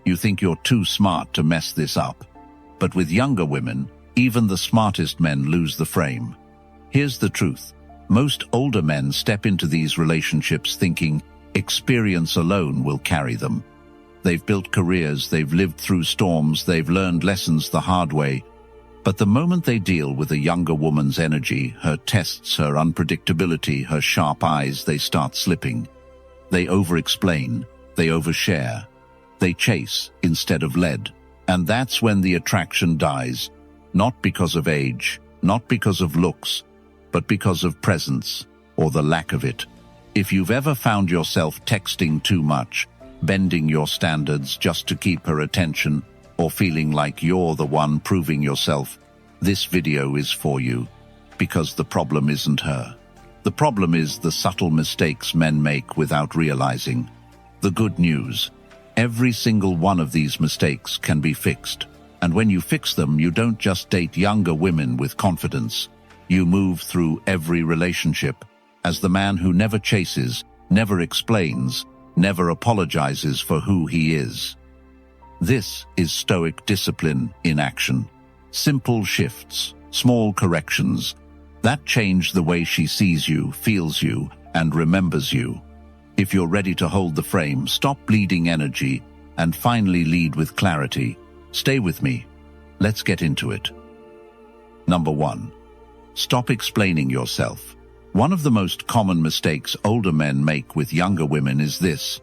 You think you're too smart to mess this up. But with younger women, even the smartest men lose the frame. Here's the truth. Most older men step into these relationships thinking experience alone will carry them. They've built careers, they've lived through storms, they've learned lessons the hard way. But the moment they deal with a younger woman's energy, her tests, her unpredictability, her sharp eyes, they start slipping. They over-explain, they overshare, they chase instead of lead. And that's when the attraction dies, not because of age, not because of looks, but because of presence, or the lack of it. If you've ever found yourself texting too much, bending your standards just to keep her attention, or feeling like you're the one proving yourself, this video is for you. Because the problem isn't her. The problem is the subtle mistakes men make without realizing. The good news: every single one of these mistakes can be fixed. And when you fix them, you don't just date younger women with confidence. You move through every relationship as the man who never chases, never explains, never apologizes for who he is. This is Stoic discipline in action. Simple shifts, small corrections, that change the way she sees you, feels you, and remembers you. If you're ready to hold the frame, stop bleeding energy, and finally lead with clarity, stay with me. Let's get into it. Number 1. Stop explaining yourself. One of the most common mistakes older men make with younger women is this: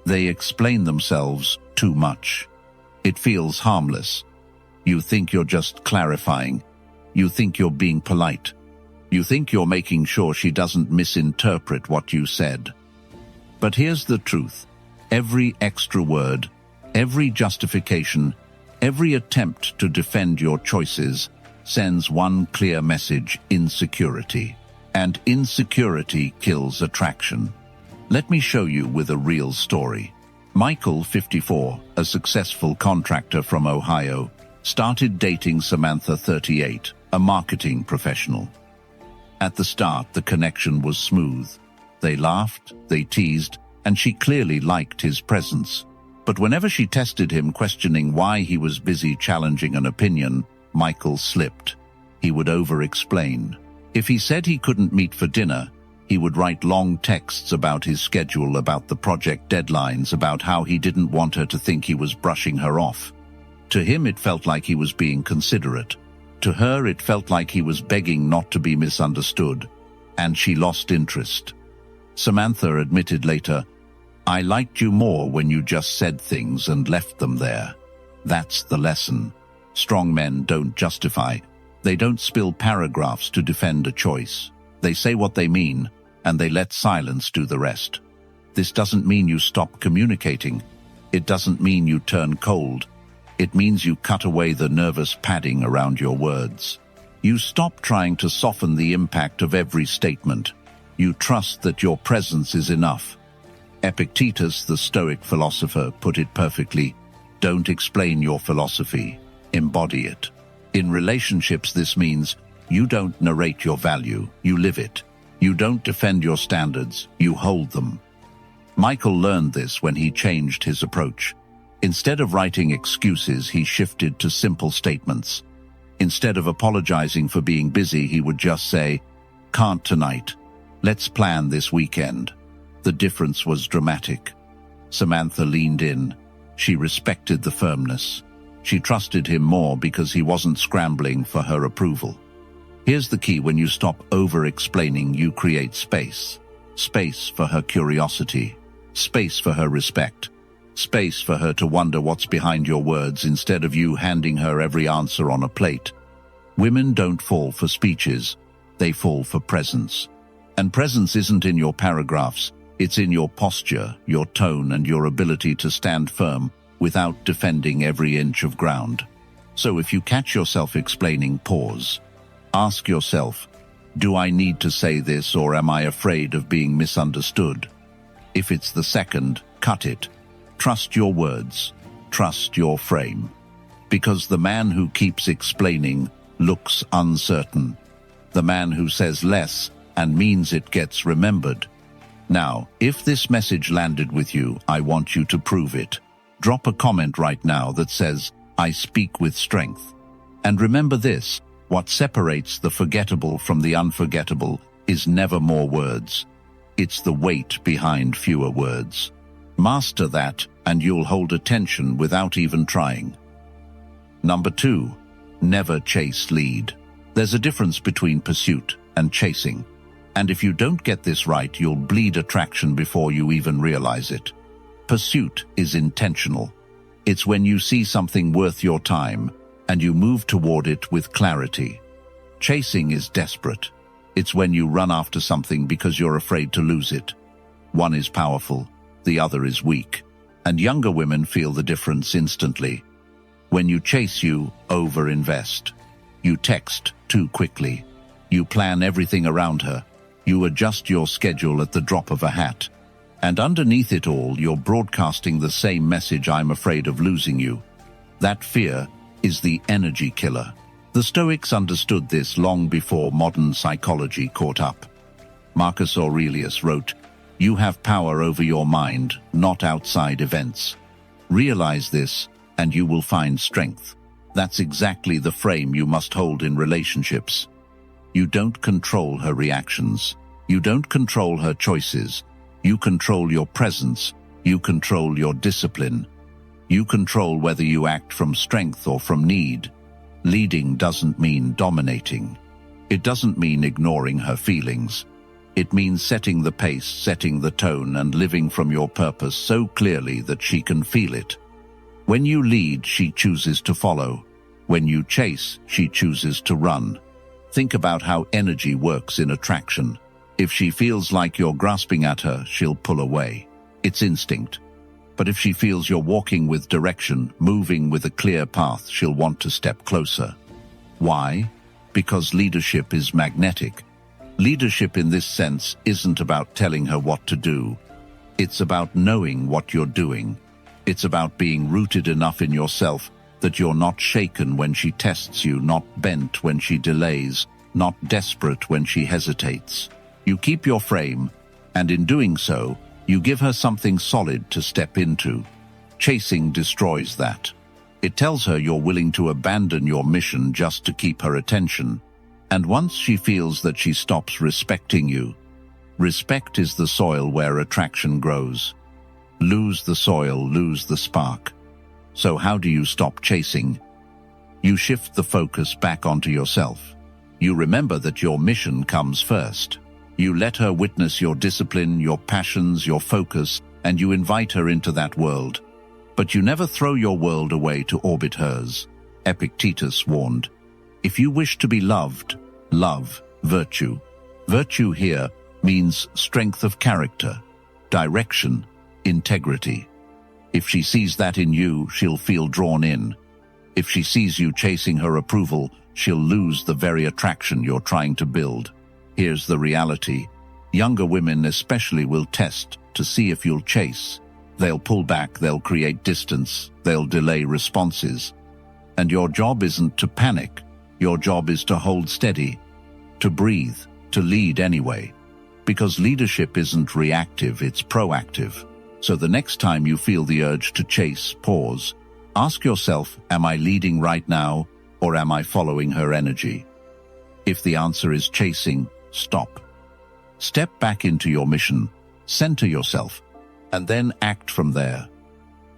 they explain themselves too much. It feels harmless. You think you're just clarifying. You think you're being polite. You think you're making sure she doesn't misinterpret what you said. But here's the truth. Every extra word, every justification, every attempt to defend your choices sends one clear message: insecurity. And insecurity kills attraction. Let me show you with a real story. Michael, 54, a successful contractor from Ohio, started dating Samantha, 38, a marketing professional. At the start, the connection was smooth. They laughed, they teased, and she clearly liked his presence. But whenever she tested him, questioning why he was busy challenging an opinion, Michael slipped. He would over-explain. If he said he couldn't meet for dinner, he would write long texts about his schedule, about the project deadlines, about how he didn't want her to think he was brushing her off. To him, it felt like he was being considerate. To her, it felt like he was begging not to be misunderstood, and she lost interest. Samantha admitted later, "I liked you more when you just said things and left them there." That's the lesson. Strong men don't justify. They don't spill paragraphs to defend a choice. They say what they mean, and they let silence do the rest. This doesn't mean you stop communicating. It doesn't mean you turn cold. It means you cut away the nervous padding around your words. You stop trying to soften the impact of every statement. You trust that your presence is enough. Epictetus, the Stoic philosopher, put it perfectly: don't explain your philosophy, embody it. In relationships, this means you don't narrate your value, you live it. You don't defend your standards, you hold them. Michael learned this when he changed his approach. Instead of writing excuses, he shifted to simple statements. Instead of apologizing for being busy, he would just say, "Can't tonight. Let's plan this weekend." The difference was dramatic. Samantha leaned in. She respected the firmness. She trusted him more because he wasn't scrambling for her approval. Here's the key: when you stop over-explaining, you create space. Space for her curiosity. Space for her respect. Space for her to wonder what's behind your words instead of you handing her every answer on a plate. Women don't fall for speeches. They fall for presence. And presence isn't in your paragraphs. It's in your posture, your tone, and your ability to stand firm without defending every inch of ground. So if you catch yourself explaining, pause. Ask yourself, do I need to say this, or am I afraid of being misunderstood? If it's the second, cut it. Trust your words. Trust your frame. Because the man who keeps explaining looks uncertain. The man who says less and means it gets remembered. Now, if this message landed with you, I want you to prove it. Drop a comment right now that says, "I speak with strength." And remember this, what separates the forgettable from the unforgettable is never more words. It's the weight behind fewer words. Master that, and you'll hold attention without even trying. Number 2, never chase lead. There's a difference between pursuit and chasing. And if you don't get this right, you'll bleed attraction before you even realize it. Pursuit is intentional. It's when you see something worth your time, and you move toward it with clarity. Chasing is desperate. It's when you run after something because you're afraid to lose it. One is powerful, the other is weak. And younger women feel the difference instantly. When you chase, you over-invest. You text too quickly. You plan everything around her. You adjust your schedule at the drop of a hat. And underneath it all, you're broadcasting the same message: "I'm afraid of losing you." That fear is the energy killer. The Stoics understood this long before modern psychology caught up. Marcus Aurelius wrote, "You have power over your mind, not outside events. Realize this, and you will find strength." That's exactly the frame you must hold in relationships. You don't control her reactions. You don't control her choices. You control your presence. You control your discipline. You control whether you act from strength or from need. Leading doesn't mean dominating. It doesn't mean ignoring her feelings. It means setting the pace, setting the tone, and living from your purpose so clearly that she can feel it. When you lead, she chooses to follow. When you chase, she chooses to run. Think about how energy works in attraction. If she feels like you're grasping at her, she'll pull away. It's instinct. But if she feels you're walking with direction, moving with a clear path, she'll want to step closer. Why? Because leadership is magnetic. Leadership in this sense isn't about telling her what to do. It's about knowing what you're doing. It's about being rooted enough in yourself that you're not shaken when she tests you, not bent when she delays, not desperate when she hesitates. You keep your frame, and in doing so, you give her something solid to step into. Chasing destroys that. It tells her you're willing to abandon your mission just to keep her attention. And once she feels that she stops respecting you, respect is the soil where attraction grows. Lose the soil, lose the spark. So how do you stop chasing? You shift the focus back onto yourself. You remember that your mission comes first. You let her witness your discipline, your passions, your focus, and you invite her into that world. But you never throw your world away to orbit hers. Epictetus warned, "If you wish to be loved, love virtue." Virtue here means strength of character, direction, integrity. If she sees that in you, she'll feel drawn in. If she sees you chasing her approval, she'll lose the very attraction you're trying to build. Here's the reality. Younger women especially will test to see if you'll chase. They'll pull back, they'll create distance, they'll delay responses. And your job isn't to panic. Your job is to hold steady, to breathe, to lead anyway. Because leadership isn't reactive, it's proactive. So the next time you feel the urge to chase, pause. Ask yourself, am I leading right now, or am I following her energy? If the answer is chasing, stop. Step back into your mission, center yourself, and then act from there.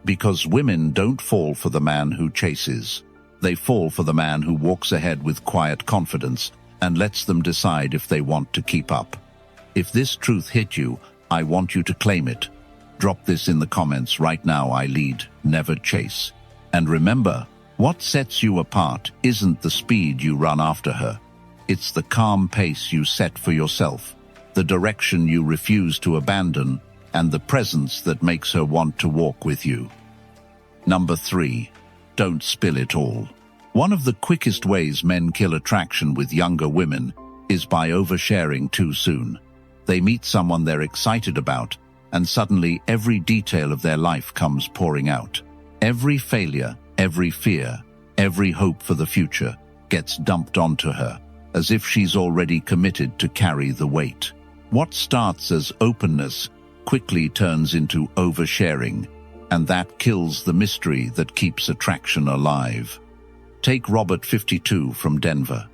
Because women don't fall for the man who chases. They fall for the man who walks ahead with quiet confidence and lets them decide if they want to keep up. If this truth hit you, I want you to claim it. Drop this in the comments right now: I lead, never chase. And remember, what sets you apart isn't the speed you run after her. It's the calm pace you set for yourself, the direction you refuse to abandon, and the presence that makes her want to walk with you. Number 3, don't spill it all. One of the quickest ways men kill attraction with younger women is by oversharing too soon. They meet someone they're excited about, and suddenly every detail of their life comes pouring out. Every failure, every fear, every hope for the future gets dumped onto her, as if she's already committed to carry the weight. What starts as openness quickly turns into oversharing, and that kills the mystery that keeps attraction alive. Take Robert, 52, from Denver.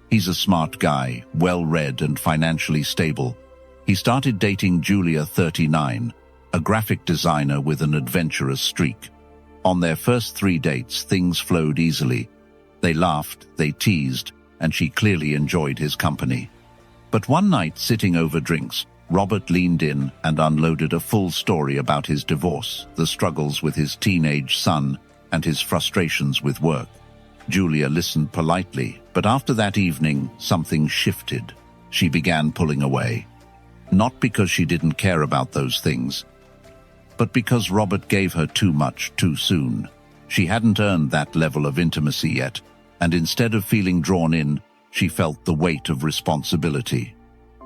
He's a smart guy, well-read and financially stable. He started dating Julia, 39, a graphic designer with an adventurous streak. On their first 3 dates, things flowed easily. They laughed, they teased, and she clearly enjoyed his company. But one night, sitting over drinks, Robert leaned in and unloaded a full story about his divorce, the struggles with his teenage son, and his frustrations with work. Julia listened politely, but after that evening, something shifted. She began pulling away. Not because she didn't care about those things, but because Robert gave her too much too soon. She hadn't earned that level of intimacy yet, and instead of feeling drawn in, she felt the weight of responsibility.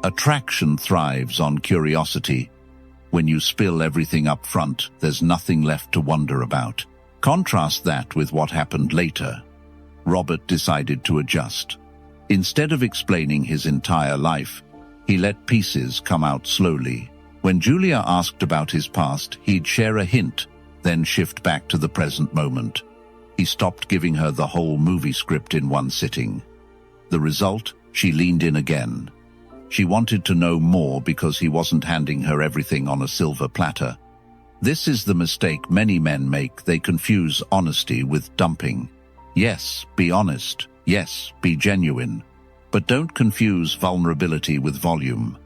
Attraction thrives on curiosity. When you spill everything up front, there's nothing left to wonder about. Contrast that with what happened later. Robert decided to adjust. Instead of explaining his entire life, he let pieces come out slowly. When Julia asked about his past, he'd share a hint, then shift back to the present moment. He stopped giving her the whole movie script in one sitting. The result? She leaned in again. She wanted to know more because he wasn't handing her everything on a silver platter. This is the mistake many men make. They confuse honesty with dumping. Yes, be honest. Yes, be genuine. But don't confuse vulnerability with volume.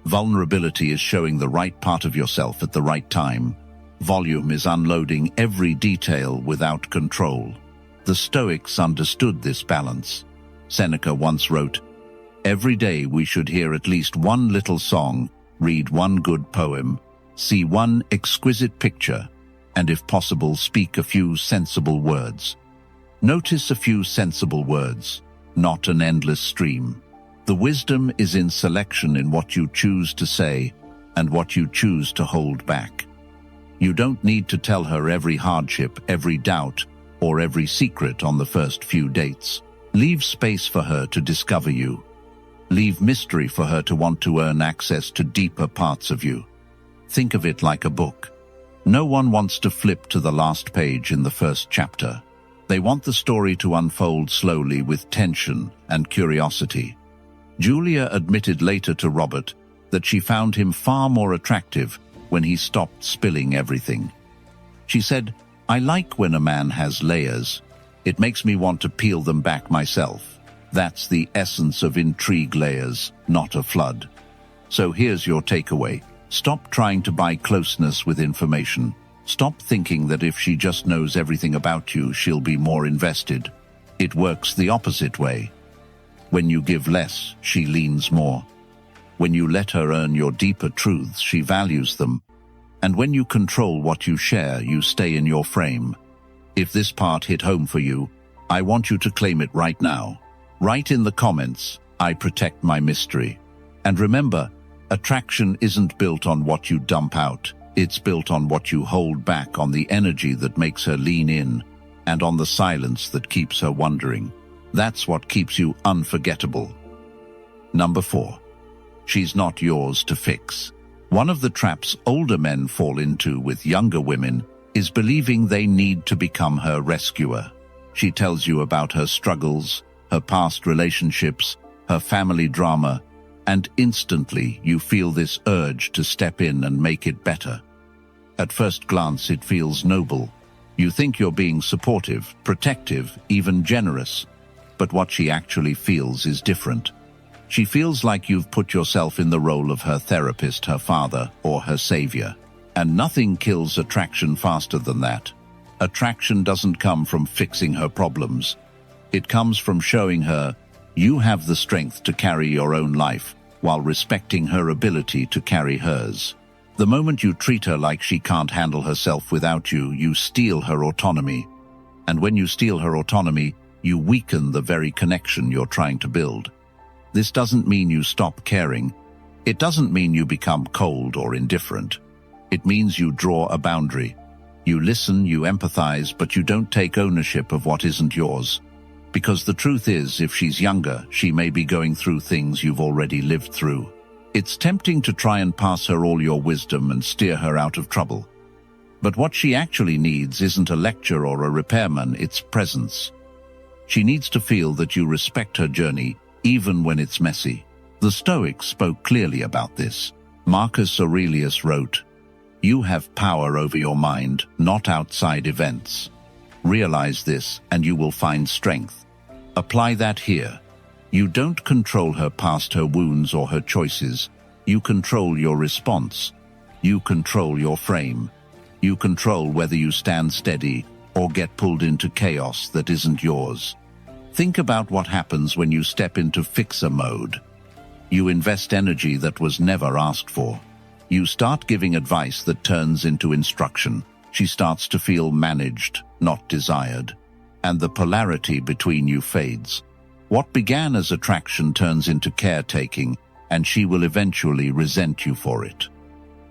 Vulnerability is showing the right part of yourself at the right time. Volume is unloading every detail without control. The Stoics understood this balance. Seneca once wrote, "Every day we should hear at least one little song, read one good poem, see one exquisite picture, and if possible speak a few sensible words." Notice a few sensible words, not an endless stream. The wisdom is in selection, in what you choose to say and what you choose to hold back. You don't need to tell her every hardship, every doubt, or every secret on the first few dates. Leave space for her to discover you. Leave mystery for her to want to earn access to deeper parts of you. Think of it like a book. No one wants to flip to the last page in the first chapter. They want the story to unfold slowly with tension and curiosity. Julia admitted later to Robert that she found him far more attractive when he stopped spilling everything. She said, "I like when a man has layers. It makes me want to peel them back myself. That's the essence of intrigue, layers, not a flood." So here's your takeaway. Stop trying to buy closeness with information. Stop thinking that if she just knows everything about you, she'll be more invested. It works the opposite way. When you give less, she leans more. When you let her earn your deeper truths, she values them. And when you control what you share, you stay in your frame. If this part hit home for you, I want you to claim it right now. Write in the comments, "I protect my mystery." And remember, attraction isn't built on what you dump out. It's built on what you hold back, on the energy that makes her lean in, and on the silence that keeps her wondering. That's what keeps you unforgettable. Number 4. She's not yours to fix. One of the traps older men fall into with younger women is believing they need to become her rescuer. She tells you about her struggles, her past relationships, her family drama, and instantly you feel this urge to step in and make it better. At first glance, it feels noble. You think you're being supportive, protective, even generous. But what she actually feels is different. She feels like you've put yourself in the role of her therapist, her father, or her savior. And nothing kills attraction faster than that. Attraction doesn't come from fixing her problems. It comes from showing her you have the strength to carry your own life while respecting her ability to carry hers. The moment you treat her like she can't handle herself without you, you steal her autonomy. And when you steal her autonomy, you weaken the very connection you're trying to build. This doesn't mean you stop caring. It doesn't mean you become cold or indifferent. It means you draw a boundary. You listen, you empathize, but you don't take ownership of what isn't yours. Because the truth is, if she's younger, she may be going through things you've already lived through. It's tempting to try and pass her all your wisdom and steer her out of trouble. But what she actually needs isn't a lecture or a repairman, it's presence. She needs to feel that you respect her journey, even when it's messy. The Stoics spoke clearly about this. Marcus Aurelius wrote, "You have power over your mind, not outside events. Realize this, and you will find strength." Apply that here. You don't control her past, her wounds, or her choices. You control your response. You control your frame. You control whether you stand steady or get pulled into chaos that isn't yours. Think about what happens when you step into fixer mode. You invest energy that was never asked for. You start giving advice that turns into instruction. She starts to feel managed, not desired. And the polarity between you fades. What began as attraction turns into caretaking, and she will eventually resent you for it.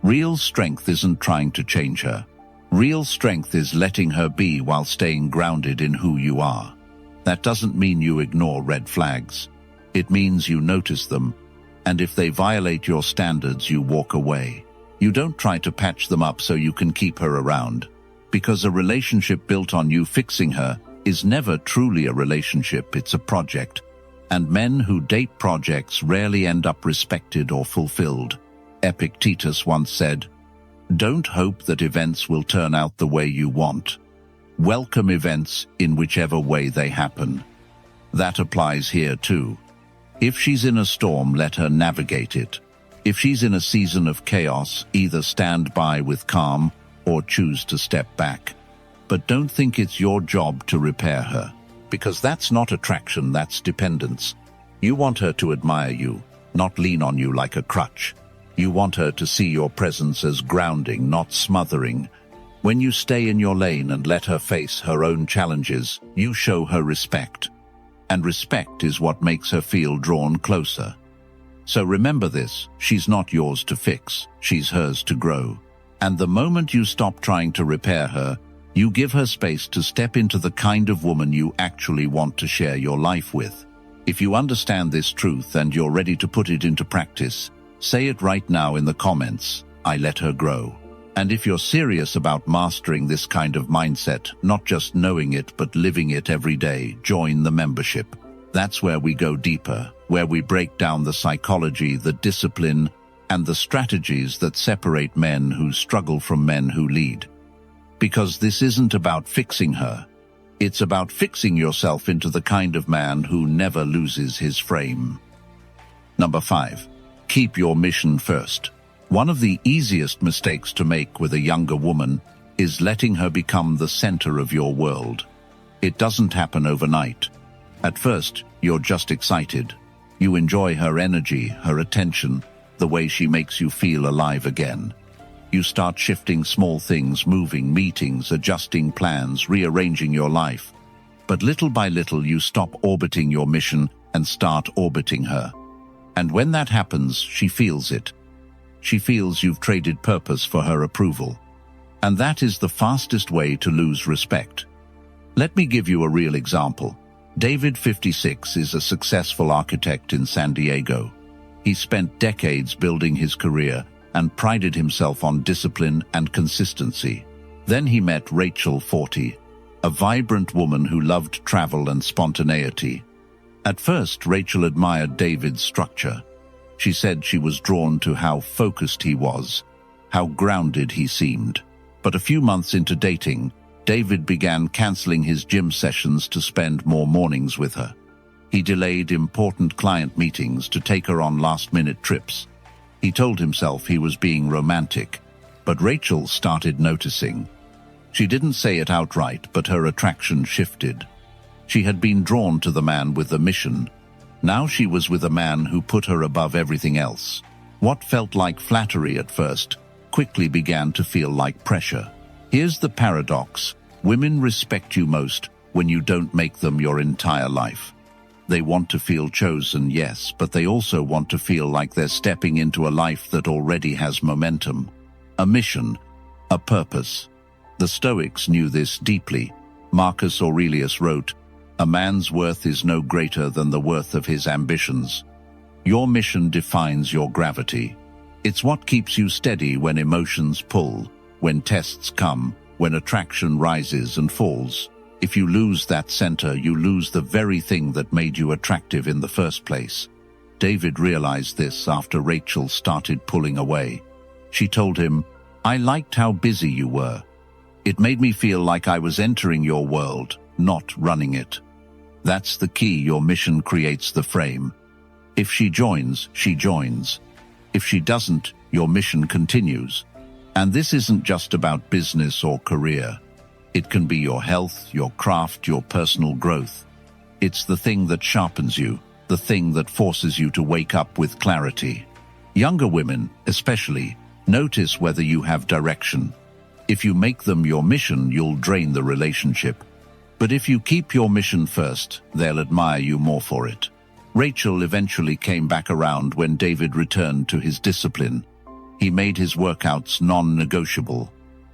Real strength isn't trying to change her. Real strength is letting her be while staying grounded in who you are. That doesn't mean you ignore red flags. It means you notice them, and if they violate your standards, you walk away. You don't try to patch them up so you can keep her around, because a relationship built on you fixing her is never truly a relationship, it's a project. And men who date projects rarely end up respected or fulfilled. Epictetus once said, "Don't hope that events will turn out the way you want. Welcome events in whichever way they happen." That applies here too. If she's in a storm, let her navigate it. If she's in a season of chaos, either stand by with calm or choose to step back. But don't think it's your job to repair her, because that's not attraction, that's dependence. You want her to admire you, not lean on you like a crutch. You want her to see your presence as grounding, not smothering. When you stay in your lane and let her face her own challenges, you show her respect. And respect is what makes her feel drawn closer. So remember this, she's not yours to fix, she's hers to grow. And the moment you stop trying to repair her, you give her space to step into the kind of woman you actually want to share your life with. If you understand this truth and you're ready to put it into practice, say it right now in the comments, "I let her grow." And if you're serious about mastering this kind of mindset, not just knowing it but living it every day, join the membership. That's where we go deeper, where we break down the psychology, the discipline, and the strategies that separate men who struggle from men who lead. Because this isn't about fixing her. It's about fixing yourself into the kind of man who never loses his frame. Number 5. Keep your mission first. One of the easiest mistakes to make with a younger woman is letting her become the center of your world. It doesn't happen overnight. At first, you're just excited. You enjoy her energy, her attention, the way she makes you feel alive again. You start shifting small things, moving, meetings, adjusting plans, rearranging your life. But little by little, you stop orbiting your mission and start orbiting her. And when that happens, she feels it. She feels you've traded purpose for her approval. And that is the fastest way to lose respect. Let me give you a real example. David, 56, is a successful architect in San Diego. He spent decades building his career and prided himself on discipline and consistency. Then he met Rachel, 40, a vibrant woman who loved travel and spontaneity. At first, Rachel admired David's structure. She said she was drawn to how focused he was, how grounded he seemed. But a few months into dating, David began canceling his gym sessions to spend more mornings with her. He delayed important client meetings to take her on last-minute trips. He told himself he was being romantic, but Rachel started noticing. She didn't say it outright, but her attraction shifted. She had been drawn to the man with the mission. Now she was with a man who put her above everything else. What felt like flattery at first quickly began to feel like pressure. Here's the paradox. Women respect you most when you don't make them your entire life. They want to feel chosen, yes, but they also want to feel like they're stepping into a life that already has momentum, a mission, a purpose. The Stoics knew this deeply. Marcus Aurelius wrote, "A man's worth is no greater than the worth of his ambitions." Your mission defines your gravity. It's what keeps you steady when emotions pull. when tests come, when attraction rises and falls. If you lose that center, you lose the very thing that made you attractive in the first place. David realized this after Rachel started pulling away. She told him, "I liked how busy you were. It made me feel like I was entering your world, not running it." That's the key. Your mission creates the frame. If she joins, she joins. If she doesn't, your mission continues. And this isn't just about business or career. It can be your health, your craft, your personal growth. It's the thing that sharpens you, the thing that forces you to wake up with clarity. Younger women, especially, notice whether you have direction. If you make them your mission, you'll drain the relationship. But if you keep your mission first, they'll admire you more for it. Rachel eventually came back around when David returned to his discipline. He made his workouts non-negotiable.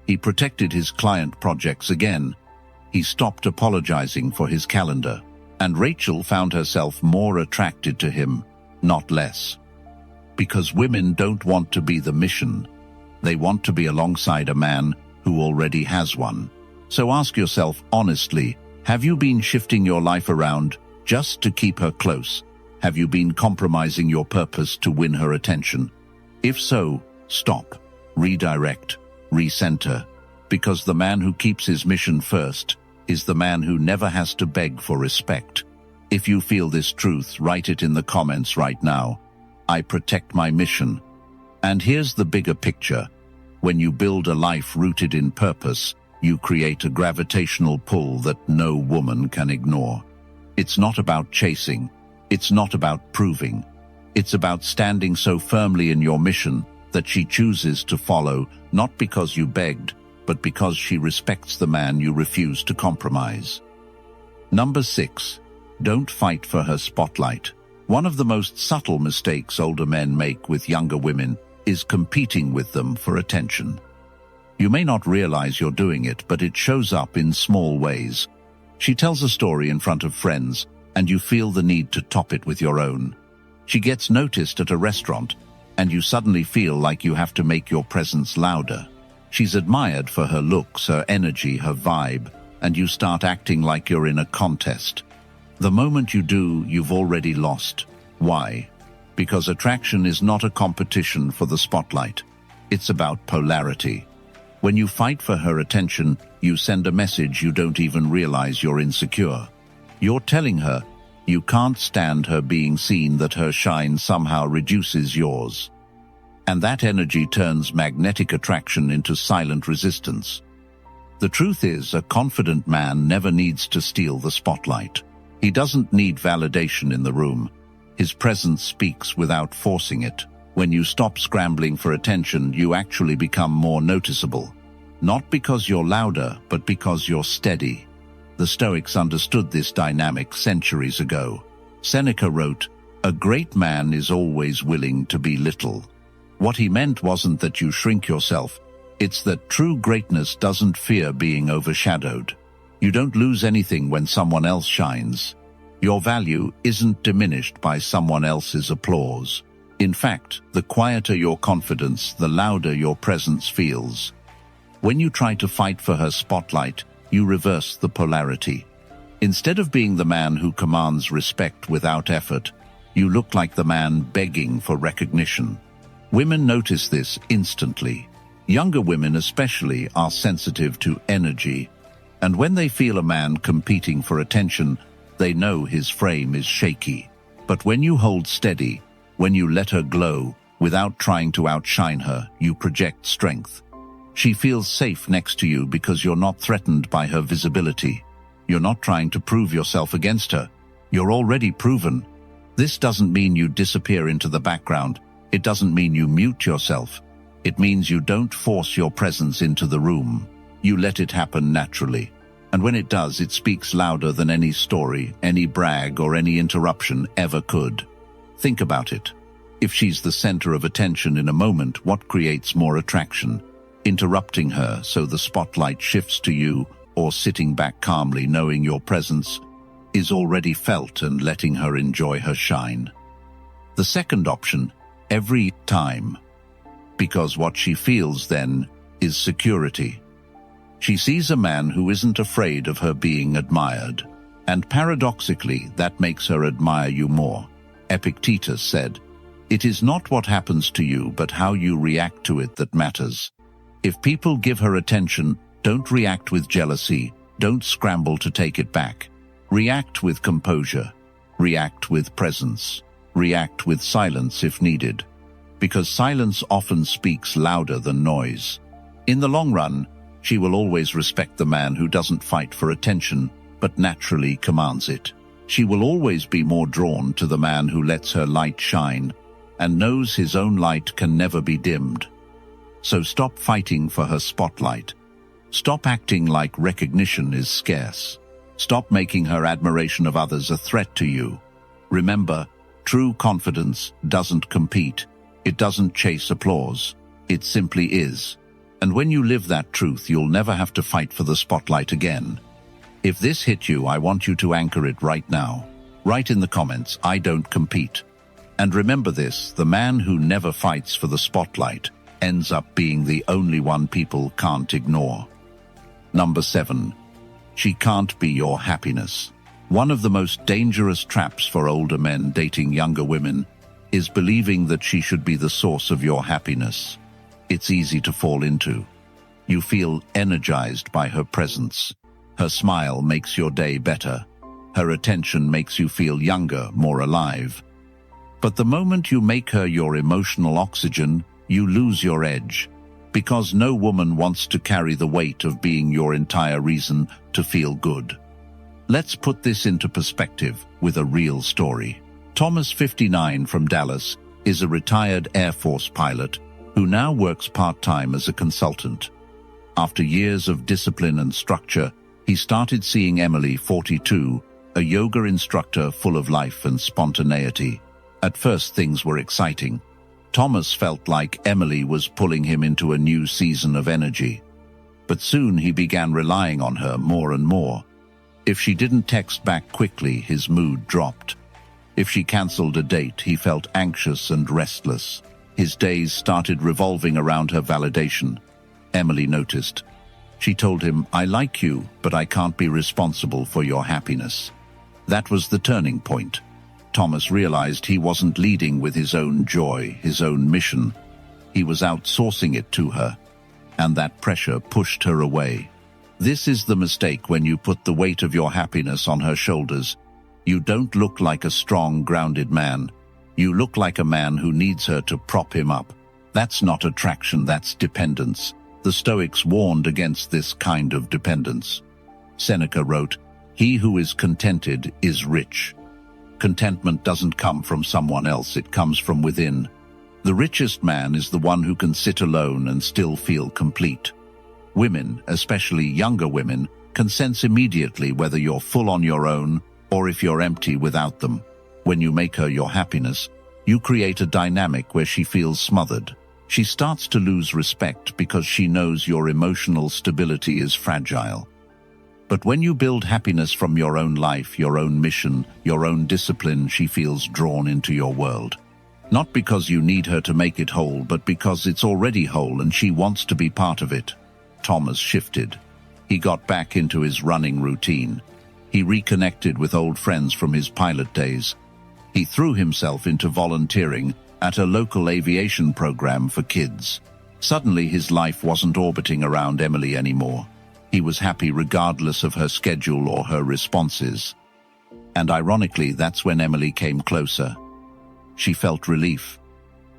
He protected his client projects again. He stopped apologizing for his calendar. And Rachel found herself more attracted to him, not less. Because women don't want to be the mission. They want to be alongside a man who already has one. So ask yourself honestly, have you been shifting your life around just to keep her close? Have you been compromising your purpose to win her attention? If so, stop, redirect, recenter, because the man who keeps his mission first is the man who never has to beg for respect. If you feel this truth, write it in the comments right now. I protect my mission. And here's the bigger picture. When you build a life rooted in purpose, you create a gravitational pull that no woman can ignore. It's not about chasing. It's not about proving. It's about standing so firmly in your mission that she chooses to follow, not because you begged, but because she respects the man you refuse to compromise. Number 6. Don't fight for her spotlight. One of the most subtle mistakes older men make with younger women is competing with them for attention. You may not realize you're doing it, but it shows up in small ways. She tells a story in front of friends, and you feel the need to top it with your own. She gets noticed at a restaurant, and you suddenly feel like you have to make your presence louder. She's admired for her looks, her energy, her vibe, and you start acting like you're in a contest. The moment you do, you've already lost. Why? Because attraction is not a competition for the spotlight. It's about polarity. When you fight for her attention, you send a message you don't even realize you're insecure. You're telling her you can't stand her being seen, that her shine somehow reduces yours. And that energy turns magnetic attraction into silent resistance. The truth is, a confident man never needs to steal the spotlight. He doesn't need validation in the room. His presence speaks without forcing it. When you stop scrambling for attention, you actually become more noticeable. Not because you're louder, but because you're steady. The Stoics understood this dynamic centuries ago. Seneca wrote, "A great man is always willing to be little." What he meant wasn't that you shrink yourself. It's that true greatness doesn't fear being overshadowed. You don't lose anything when someone else shines. Your value isn't diminished by someone else's applause. In fact, the quieter your confidence, the louder your presence feels. When you try to fight for her spotlight, you reverse the polarity. Instead of being the man who commands respect without effort, you look like the man begging for recognition. Women notice this instantly. Younger women especially are sensitive to energy, and when they feel a man competing for attention, they know his frame is shaky. But when you hold steady, when you let her glow, without trying to outshine her, you project strength. She feels safe next to you because you're not threatened by her visibility. You're not trying to prove yourself against her. You're already proven. This doesn't mean you disappear into the background. It doesn't mean you mute yourself. It means you don't force your presence into the room. You let it happen naturally. And when it does, it speaks louder than any story, any brag, or any interruption ever could. Think about it. If she's the center of attention in a moment, what creates more attraction? Interrupting her so the spotlight shifts to you, or sitting back calmly knowing your presence is already felt and letting her enjoy her shine? The second option, every time. Because what she feels then is security. She sees a man who isn't afraid of her being admired, and paradoxically, that makes her admire you more. Epictetus said, "It is not what happens to you, but how you react to it that matters." If people give her attention, don't react with jealousy, don't scramble to take it back. React with composure, react with presence, react with silence if needed, because silence often speaks louder than noise. In the long run, she will always respect the man who doesn't fight for attention, but naturally commands it. She will always be more drawn to the man who lets her light shine and knows his own light can never be dimmed. So stop fighting for her spotlight. Stop acting like recognition is scarce. Stop making her admiration of others a threat to you. Remember, true confidence doesn't compete. It doesn't chase applause. It simply is. And when you live that truth, you'll never have to fight for the spotlight again. If this hit you, I want you to anchor it right now. Write in the comments, "I don't compete." And remember this, the man who never fights for the spotlight ends up being the only one people can't ignore. Number 7. She can't be your happiness. One of the most dangerous traps for older men dating younger women is believing that she should be the source of your happiness. It's easy to fall into. You feel energized by her presence. Her smile makes your day better. Her attention makes you feel younger, more alive. But the moment you make her your emotional oxygen, you lose your edge, because no woman wants to carry the weight of being your entire reason to feel good. Let's put this into perspective with a real story. Thomas, 59, from Dallas, is a retired Air Force pilot who now works part-time as a consultant. After years of discipline and structure, he started seeing Emily, 42, a yoga instructor full of life and spontaneity. At first, things were exciting. Thomas felt like Emily was pulling him into a new season of energy. But soon he began relying on her more and more. If she didn't text back quickly, his mood dropped. If she cancelled a date, he felt anxious and restless. His days started revolving around her validation. Emily noticed. She told him, "I like you, but I can't be responsible for your happiness." That was the turning point. Thomas realized he wasn't leading with his own joy, his own mission. He was outsourcing it to her, and that pressure pushed her away. This is the mistake when you put the weight of your happiness on her shoulders. You don't look like a strong, grounded man. You look like a man who needs her to prop him up. That's not attraction, that's dependence. The Stoics warned against this kind of dependence. Seneca wrote, "He who is contented is rich." Contentment doesn't come from someone else, it comes from within. The richest man is the one who can sit alone and still feel complete. Women, especially younger women, can sense immediately whether you're full on your own or if you're empty without them. When you make her your happiness, you create a dynamic where she feels smothered. She starts to lose respect because she knows your emotional stability is fragile. But when you build happiness from your own life, your own mission, your own discipline, she feels drawn into your world. Not because you need her to make it whole, but because it's already whole and she wants to be part of it. Thomas shifted. He got back into his running routine. He reconnected with old friends from his pilot days. He threw himself into volunteering at a local aviation program for kids. Suddenly, his life wasn't orbiting around Emily anymore. He was happy regardless of her schedule or her responses. And ironically, that's when Emily came closer. She felt relief.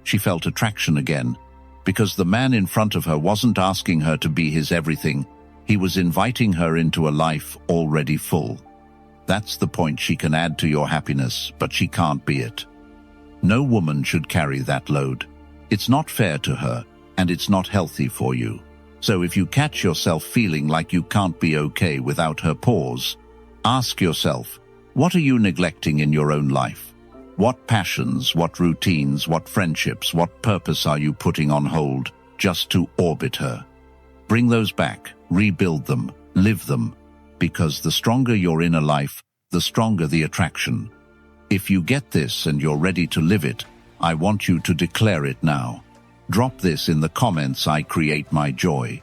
She felt attraction again, because the man in front of her wasn't asking her to be his everything. He was inviting her into a life already full. That's the point. She can add to your happiness, but she can't be it. No woman should carry that load. It's not fair to her, and it's not healthy for you. So if you catch yourself feeling like you can't be okay without her, pause. Ask yourself, what are you neglecting in your own life? What passions, what routines, what friendships, what purpose are you putting on hold just to orbit her? Bring those back, rebuild them, live them, because the stronger your inner life, the stronger the attraction. If you get this and you're ready to live it, I want you to declare it now. Drop this in the comments. I create my joy.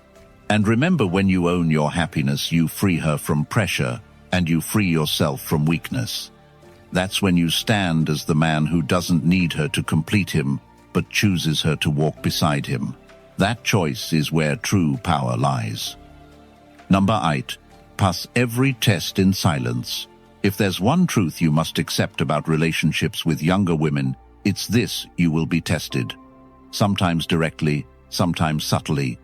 And remember, when you own your happiness, you free her from pressure and you free yourself from weakness. That's when you stand as the man who doesn't need her to complete him, but chooses her to walk beside him. That choice is where true power lies. Number 8. Pass every test in silence. If there's one truth you must accept about relationships with younger women, it's this: you will be tested. Sometimes directly, sometimes subtly.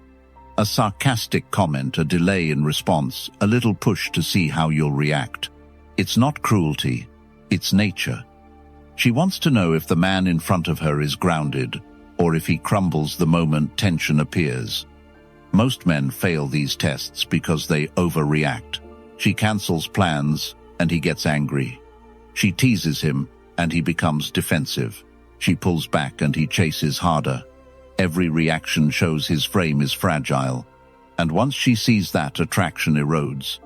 A sarcastic comment, a delay in response, a little push to see how you'll react. It's not cruelty, it's nature. She wants to know if the man in front of her is grounded, or if he crumbles the moment tension appears. Most men fail these tests because they overreact. She cancels plans, and he gets angry. She teases him, and he becomes defensive. She pulls back, and he chases harder. Every reaction shows his frame is fragile, and once she sees that, attraction erodes.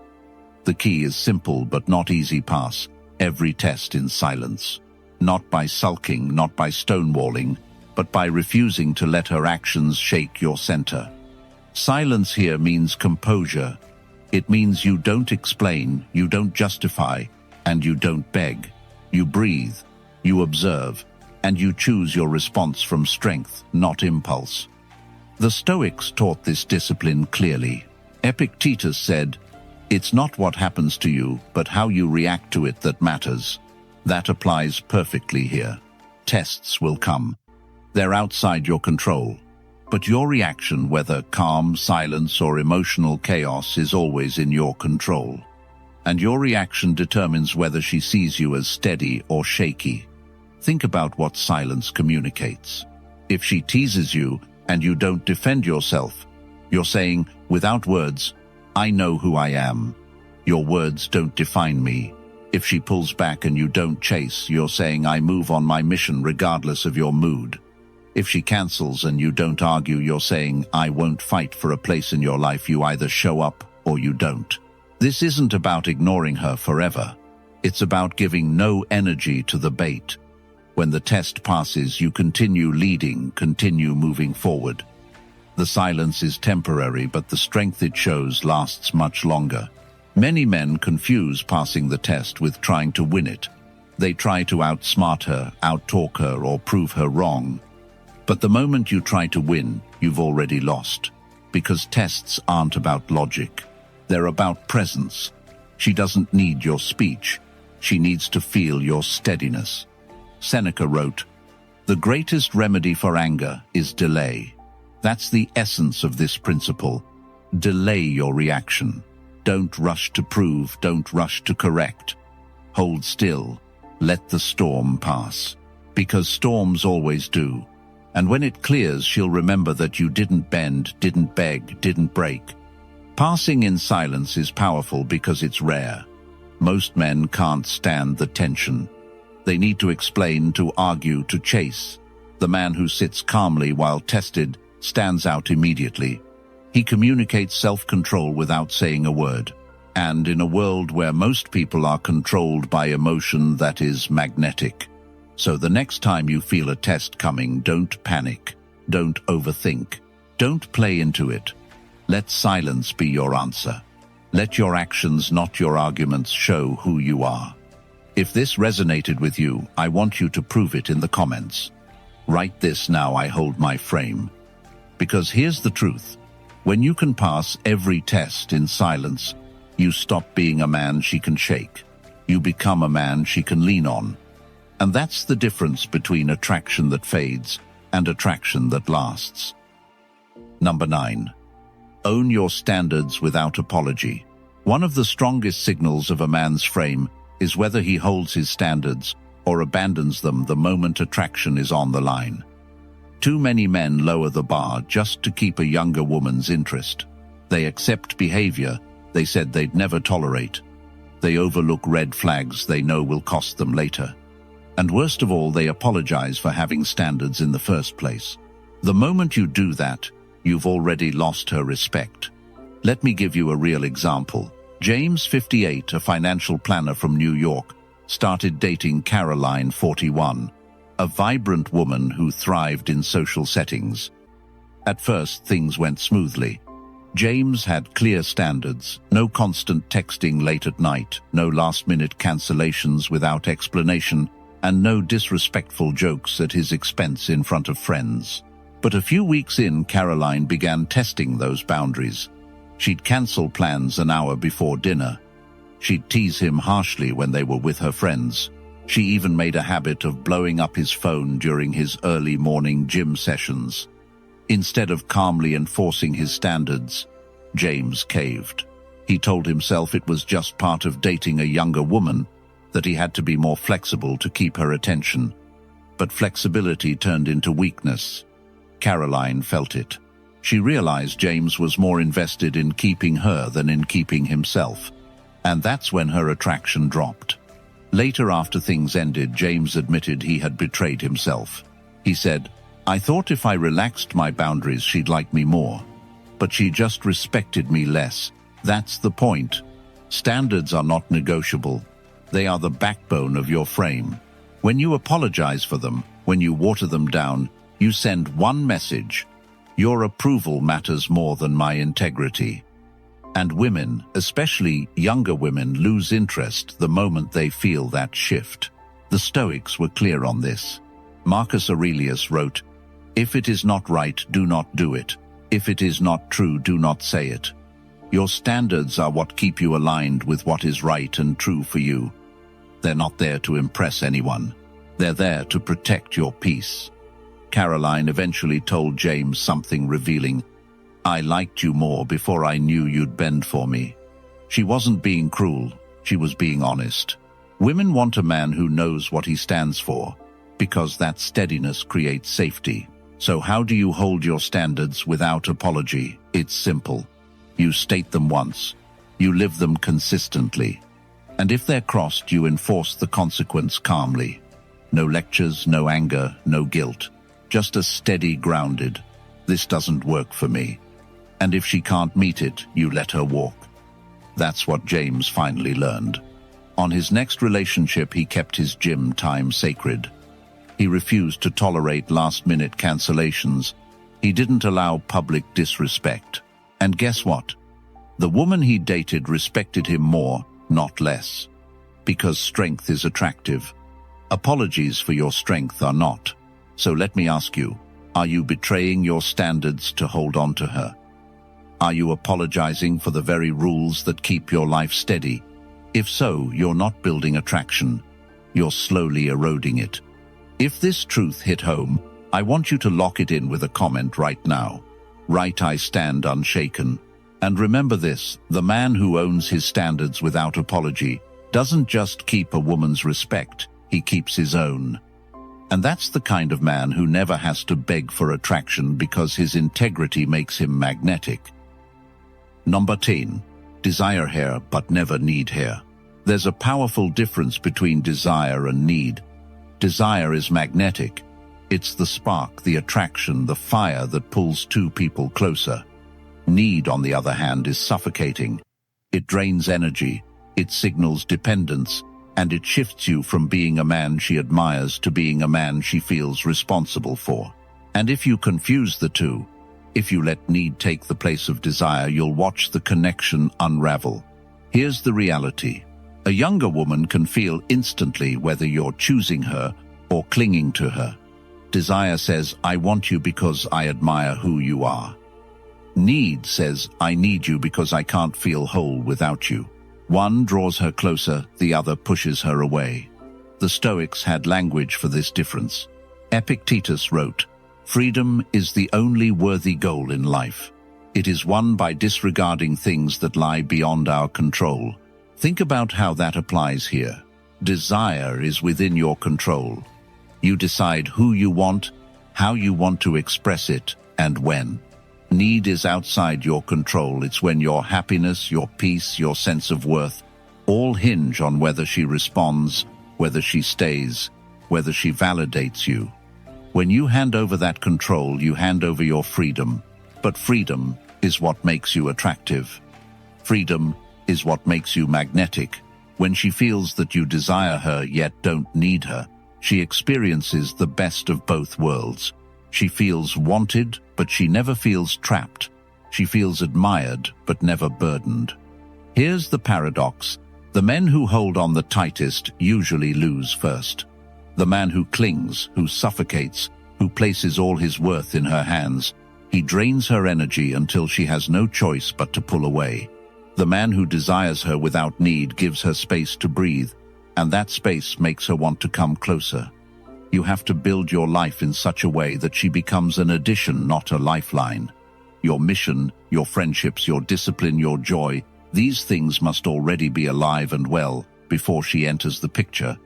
The key is simple but not easy: pass every test in silence. Not by sulking, not by stonewalling, but by refusing to let her actions shake your center. Silence here means composure. It means you don't explain, you don't justify, and you don't beg. You breathe, you observe, and you choose your response from strength, not impulse. The Stoics taught this discipline clearly. Epictetus said, "It's not what happens to you, but how you react to it that matters." That applies perfectly here. Tests will come. They're outside your control. But your reaction, whether calm, silence, or emotional chaos, is always in your control. And your reaction determines whether she sees you as steady or shaky. Think about what silence communicates. If she teases you and you don't defend yourself, you're saying, without words, "I know who I am. Your words don't define me." If she pulls back and you don't chase, you're saying, "I move on my mission regardless of your mood." If she cancels and you don't argue, you're saying, "I won't fight for a place in your life. You either show up or you don't." This isn't about ignoring her forever. It's about giving no energy to the bait. When the test passes, you continue leading, continue moving forward. The silence is temporary, but the strength it shows lasts much longer. Many men confuse passing the test with trying to win it. They try to outsmart her, outtalk her, or prove her wrong. But the moment you try to win, you've already lost. Because tests aren't about logic. They're about presence. She doesn't need your speech. She needs to feel your steadiness. Seneca wrote, "The greatest remedy for anger is delay." That's the essence of this principle. Delay your reaction. Don't rush to prove, don't rush to correct. Hold still. Let the storm pass. Because storms always do. And when it clears, she'll remember that you didn't bend, didn't beg, didn't break. Passing in silence is powerful because it's rare. Most men can't stand the tension. They need to explain, to argue, to chase. The man who sits calmly while tested stands out immediately. He communicates self-control without saying a word. And in a world where most people are controlled by emotion, that is magnetic. So the next time you feel a test coming, don't panic. Don't overthink. Don't play into it. Let silence be your answer. Let your actions, not your arguments, show who you are. If this resonated with you, I want you to prove it in the comments. Write this now: "I hold my frame." Because here's the truth. When you can pass every test in silence, you stop being a man she can shake. You become a man she can lean on. And that's the difference between attraction that fades and attraction that lasts. Number 9. Own your standards without apology. One of the strongest signals of a man's frame is whether he holds his standards or abandons them the moment attraction is on the line. Too many men lower the bar just to keep a younger woman's interest. They accept behavior they said they'd never tolerate. They overlook red flags they know will cost them later. And worst of all, they apologize for having standards in the first place. The moment you do that, you've already lost her respect. Let me give you a real example. James, 58, a financial planner from New York, started dating Caroline, 41, a vibrant woman who thrived in social settings. At first, things went smoothly. James had clear standards, no constant texting late at night, no last-minute cancellations without explanation, and no disrespectful jokes at his expense in front of friends. But a few weeks in, Caroline began testing those boundaries. She'd cancel plans an hour before dinner. She'd tease him harshly when they were with her friends. She even made a habit of blowing up his phone during his early morning gym sessions. Instead of calmly enforcing his standards, James caved. He told himself it was just part of dating a younger woman, that he had to be more flexible to keep her attention. But flexibility turned into weakness. Caroline felt it. She realized James was more invested in keeping her than in keeping himself. And that's when her attraction dropped. Later, after things ended, James admitted he had betrayed himself. He said, "I thought if I relaxed my boundaries she'd like me more. But she just respected me less. That's the point. Standards are not negotiable. They are the backbone of your frame. When you apologize for them, when you water them down, you send one message: your approval matters more than my integrity." And women, especially younger women, lose interest the moment they feel that shift. The Stoics were clear on this. Marcus Aurelius wrote, "If it is not right, do not do it. If it is not true, do not say it." Your standards are what keep you aligned with what is right and true for you. They're not there to impress anyone. They're there to protect your peace. Caroline eventually told James something revealing. "I liked you more before I knew you'd bend for me." She wasn't being cruel, she was being honest. Women want a man who knows what he stands for, because that steadiness creates safety. So how do you hold your standards without apology? It's simple. You state them once. You live them consistently. And if they're crossed, you enforce the consequence calmly. No lectures, no anger, no guilt. Just a steady, grounded, "This doesn't work for me." And if she can't meet it, you let her walk. That's what James finally learned. On his next relationship, he kept his gym time sacred. He refused to tolerate last-minute cancellations. He didn't allow public disrespect. And guess what? The woman he dated respected him more, not less. Because strength is attractive. Apologies for your strength are not. So let me ask you, are you betraying your standards to hold on to her? Are you apologizing for the very rules that keep your life steady? If so, you're not building attraction. You're slowly eroding it. If this truth hit home, I want you to lock it in with a comment right now. Write, "I stand unshaken." And remember this, the man who owns his standards without apology doesn't just keep a woman's respect, he keeps his own. And that's the kind of man who never has to beg for attraction because his integrity makes him magnetic. Number 10. Desire her but never need her. There's a powerful difference between desire and need. Desire is magnetic. It's the spark, the attraction, the fire that pulls two people closer. Need, on the other hand, is suffocating. It drains energy, it signals dependence, and it shifts you from being a man she admires to being a man she feels responsible for. And if you confuse the two, if you let need take the place of desire, you'll watch the connection unravel. Here's the reality. A younger woman can feel instantly whether you're choosing her or clinging to her. Desire says, "I want you because I admire who you are." Need says, "I need you because I can't feel whole without you." One draws her closer, the other pushes her away. The Stoics had language for this difference. Epictetus wrote, "Freedom is the only worthy goal in life. It is won by disregarding things that lie beyond our control." Think about how that applies here. Desire is within your control. You decide who you want, how you want to express it, and when. Need is outside your control. It's when your happiness, your peace, your sense of worth all hinge on whether she responds, whether she stays, whether she validates you. When you hand over that control, you hand over your freedom. But freedom is what makes you attractive. Freedom is what makes you magnetic. When she feels that you desire her yet don't need her, she experiences the best of both worlds. She feels wanted, but she never feels trapped. She feels admired, but never burdened. Here's the paradox. The men who hold on the tightest usually lose first. The man who clings, who suffocates, who places all his worth in her hands, he drains her energy until she has no choice but to pull away. The man who desires her without need gives her space to breathe, and that space makes her want to come closer. You have to build your life in such a way that she becomes an addition, not a lifeline. Your mission, your friendships, your discipline, your joy, these things must already be alive and well before she enters the picture.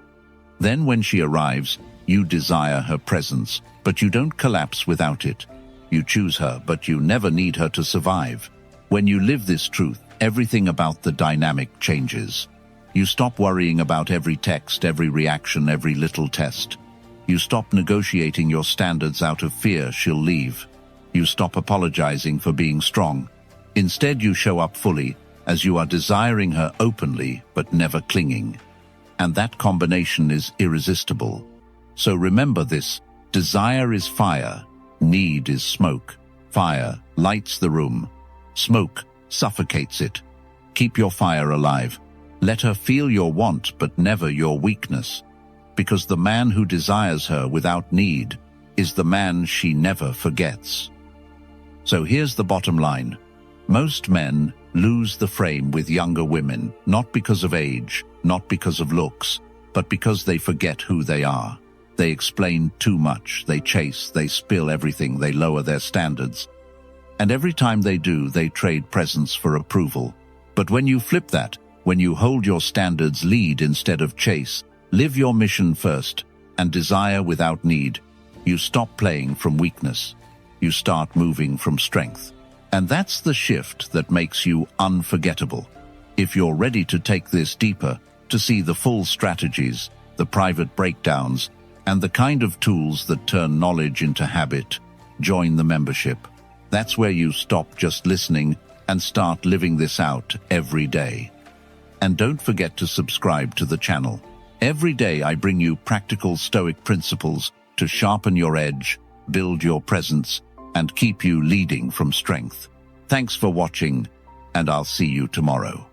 Then when she arrives, you desire her presence, but you don't collapse without it. You choose her, but you never need her to survive. When you live this truth, everything about the dynamic changes. You stop worrying about every text, every reaction, every little test. You stop negotiating your standards out of fear she'll leave. You stop apologizing for being strong. Instead, you show up fully, as you are desiring her openly, but never clinging. And that combination is irresistible. So remember this: desire is fire, need is smoke. Fire lights the room. Smoke suffocates it. Keep your fire alive. Let her feel your want, but never your weakness. Because the man who desires her without need is the man she never forgets. So here's the bottom line. Most men lose the frame with younger women, not because of age, not because of looks, but because they forget who they are. They explain too much, they chase, they spill everything, they lower their standards. And every time they do, they trade presence for approval. But when you flip that, when you hold your standards, lead instead of chase, live your mission first, and desire without need, you stop playing from weakness. You start moving from strength. And that's the shift that makes you unforgettable. If you're ready to take this deeper, to see the full strategies, the private breakdowns, and the kind of tools that turn knowledge into habit, join the membership. That's where you stop just listening and start living this out every day. And don't forget to subscribe to the channel. Every day I bring you practical Stoic principles to sharpen your edge, build your presence, and keep you leading from strength. Thanks for watching, and I'll see you tomorrow.